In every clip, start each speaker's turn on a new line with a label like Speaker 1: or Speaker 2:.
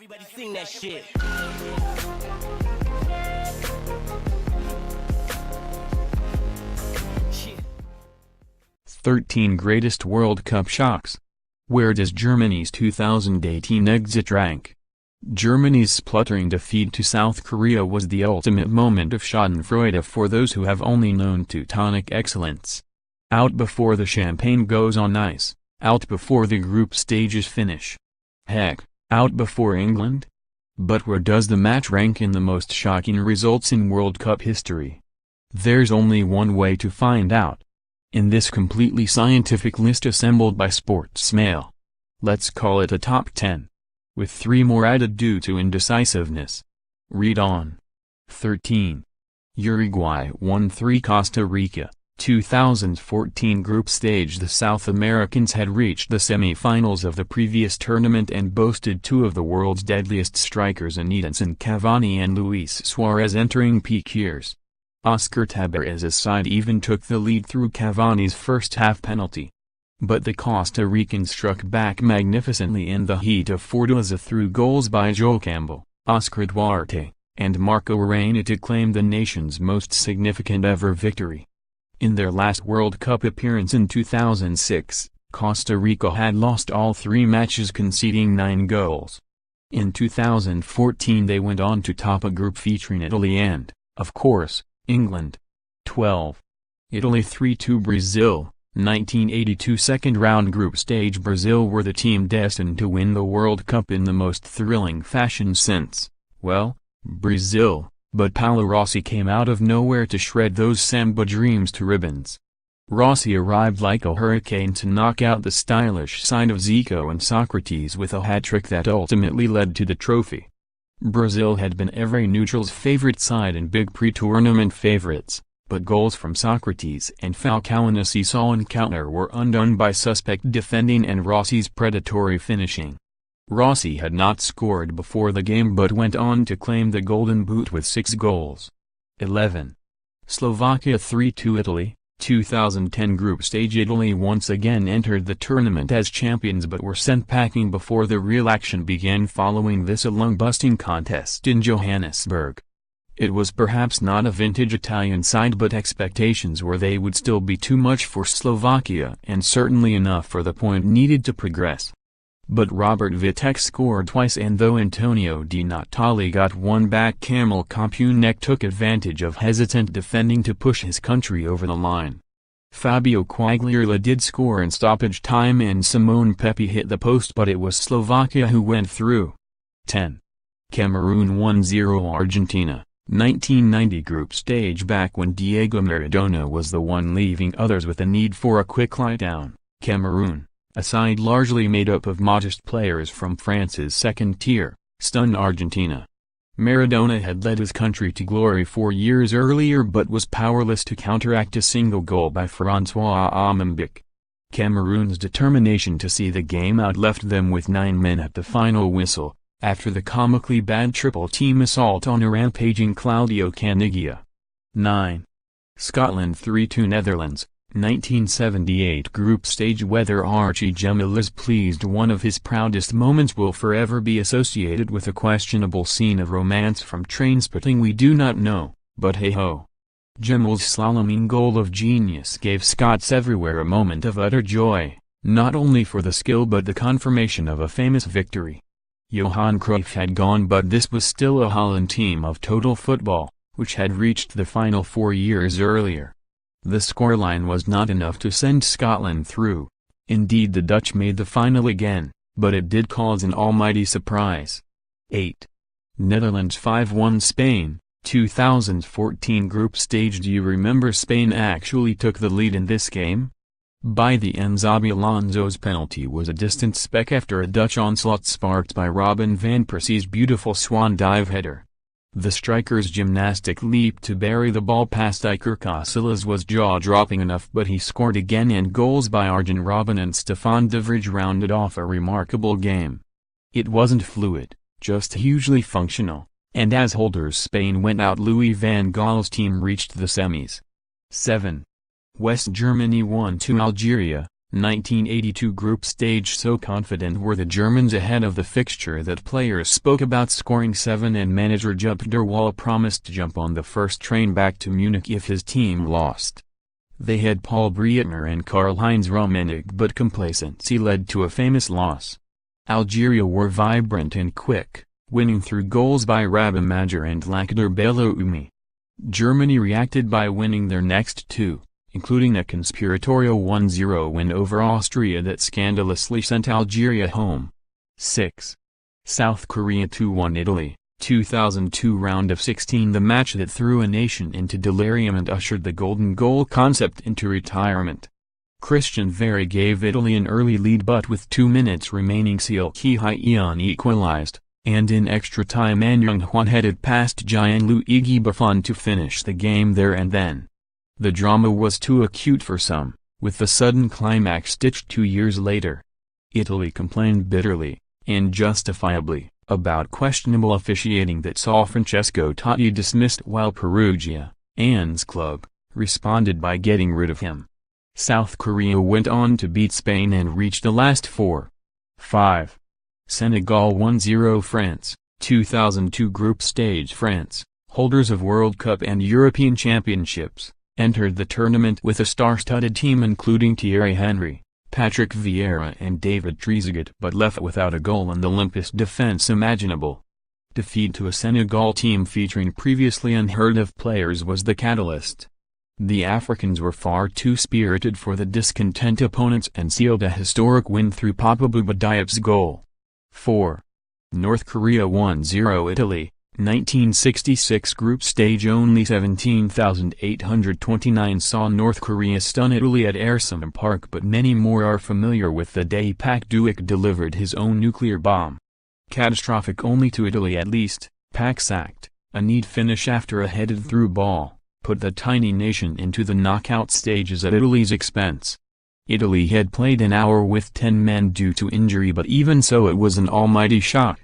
Speaker 1: Everybody sing that shit.
Speaker 2: 13 Greatest World Cup Shocks. Where does Germany's 2018 exit rank? Germany's spluttering defeat to South Korea was the ultimate moment of schadenfreude for those who have only known teutonic excellence. Out before the champagne goes on ice, out before the group stages finish. Heck, out before England? But where does the match rank in the most shocking results in World Cup history? There's only one way to find out. In this completely scientific list assembled by Sportsmail. Let's call it a top 10. With 3 more added due to indecisiveness. Read on. 13. Uruguay 1-3 Costa Rica, 2014 group stage. The South Americans had reached the semi-finals of the previous tournament and boasted 2 of the world's deadliest strikers in Edinson Cavani and Luis Suarez entering peak years. Oscar Tabarez's side even took the lead through Cavani's first-half penalty. But the Costa Ricans struck back magnificently in the heat of Fortaleza through goals by Joel Campbell, Oscar Duarte, and Marco Reina to claim the nation's most significant ever victory. In their last World Cup appearance in 2006, Costa Rica had lost all 3 matches, conceding 9 goals. In 2014 they went on to top a group featuring Italy and, of course, England. 12. Italy 3-2 Brazil, 1982 second-round group stage. Brazil were the team destined to win the World Cup in the most thrilling fashion since, well, Brazil, but Paolo Rossi came out of nowhere to shred those Samba dreams to ribbons. Rossi arrived like a hurricane to knock out the stylish side of Zico and Socrates with a hat-trick that ultimately led to the trophy. Brazil had been every neutral's favorite side and big pre-tournament favorites, but goals from Socrates and Falcao in a seesaw encounter were undone by suspect defending and Rossi's predatory finishing. Rossi had not scored before the game but went on to claim the Golden Boot with 6 goals. 11. Slovakia 3-2 Italy, 2010 group stage. Italy once again entered the tournament as champions but were sent packing before the real action began following this lung-busting contest in Johannesburg. It was perhaps not a vintage Italian side, but expectations were they would still be too much for Slovakia and certainly enough for the point needed to progress. But Robert Vitek scored twice, and though Antonio Di Natale got one back, Kamil Kopunek took advantage of hesitant defending to push his country over the line. Fabio Quagliarella did score in stoppage time and Simone Pepe hit the post, but it was Slovakia who went through. 10. Cameroon 1-0 Argentina, 1990 group stage. Back when Diego Maradona was the one leaving others with a need for a quick lie down, Cameroon, a side largely made up of modest players from France's second tier, stunned Argentina. Maradona had led his country to glory 4 years earlier but was powerless to counteract a single goal by Francois Amambic. Cameroon's determination to see the game out left them with 9 men at the final whistle, after the comically bad triple-team assault on a rampaging Claudio Caniggia. 9. Scotland 3-2 Netherlands, 1978 group stage. Whether Archie Gemmill is pleased, one of his proudest moments will forever be associated with a questionable scene of romance from Trainspotting we do not know, but hey-ho. Gemmill's slaloming goal of genius gave Scots everywhere a moment of utter joy, not only for the skill but the confirmation of a famous victory. Johan Cruyff had gone, but this was still a Holland team of total football, which had reached the final 4 years earlier. The scoreline was not enough to send Scotland through. Indeed, the Dutch made the final again, but it did cause an almighty surprise. 8. Netherlands 5-1 Spain, 2014 group stage. Do you remember Spain actually took the lead in this game? By the end, Xabi Alonso's penalty was a distant speck after a Dutch onslaught sparked by Robin van Persie's beautiful swan dive header. The striker's gymnastic leap to bury the ball past Iker Casillas was jaw-dropping enough, but he scored again, and goals by Arjen Robben and Stefan de Vrij rounded off a remarkable game. It wasn't fluid, just hugely functional, and as holders Spain went out, Louis van Gaal's team reached the semis. 7. West Germany 1-2 Algeria, 1982 group stage. So confident were the Germans ahead of the fixture that players spoke about scoring 7, and manager Jupp der Waal promised to jump on the first train back to Munich if his team lost. They had Paul Breitner and Karl-Heinz Rummenigge, but complacency led to a famous loss. Algeria were vibrant and quick, winning through goals by Rabah Major and Lakhdar Belloumi. Germany reacted by winning their next 2, including a conspiratorial 1-0 win over Austria that scandalously sent Algeria home. 6. South Korea 2-1 Italy, 2002 round of 16. The match that threw a nation into delirium and ushered the golden goal concept into retirement. Christian Vieri gave Italy an early lead, but with 2 minutes remaining Seol Ki-hyeon equalized, and in extra time An Young-hwan headed past Gianluigi Buffon to finish the game there and then. The drama was too acute for some, with the sudden climax stitched 2 years later. Italy complained bitterly, and justifiably, about questionable officiating that saw Francesco Totti dismissed, while Perugia, Anne's club, responded by getting rid of him. South Korea went on to beat Spain and reached the last 4. 5. Senegal 1-0 France, 2002 group stage. France, holders of World Cup and European Championships, entered the tournament with a star-studded team including Thierry Henry, Patrick Vieira and David Trezeguet, but left without a goal in the limpest defense imaginable. Defeat to a Senegal team featuring previously unheard-of players was the catalyst. The Africans were far too spirited for the discontent opponents and sealed a historic win through Papa Bouba Diop's goal. 4. North Korea 1-0 Italy, 1966 group stage. Only 17,829 saw North Korea stun Italy at Airsom Park, but many more are familiar with the day Pak Duik delivered his own nuclear bomb. Catastrophic only to Italy at least, Pak sacked, a neat finish after a headed-through ball, put the tiny nation into the knockout stages at Italy's expense. Italy had played an hour with 10 men due to injury, but even so it was an almighty shock.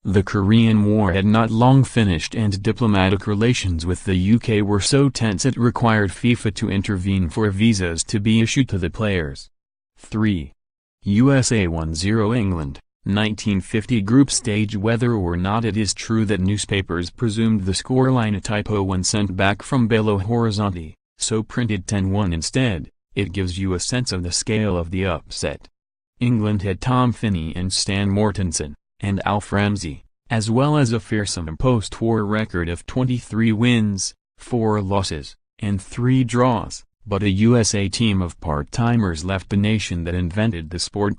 Speaker 2: The Korean War had not long finished, and diplomatic relations with the UK were so tense it required FIFA to intervene for visas to be issued to the players. 3. USA 1-0 England, 1950 group stage. Whether or not it is true that newspapers presumed the scoreline a typo when sent back from Belo Horizonte, so printed 10-1 instead, it gives you a sense of the scale of the upset. England had Tom Finney and Stan Mortensen, and Alf Ramsey, as well as a fearsome post-war record of 23 wins, 4 losses, and 3 draws, but a USA team of part-timers left the nation that invented the sport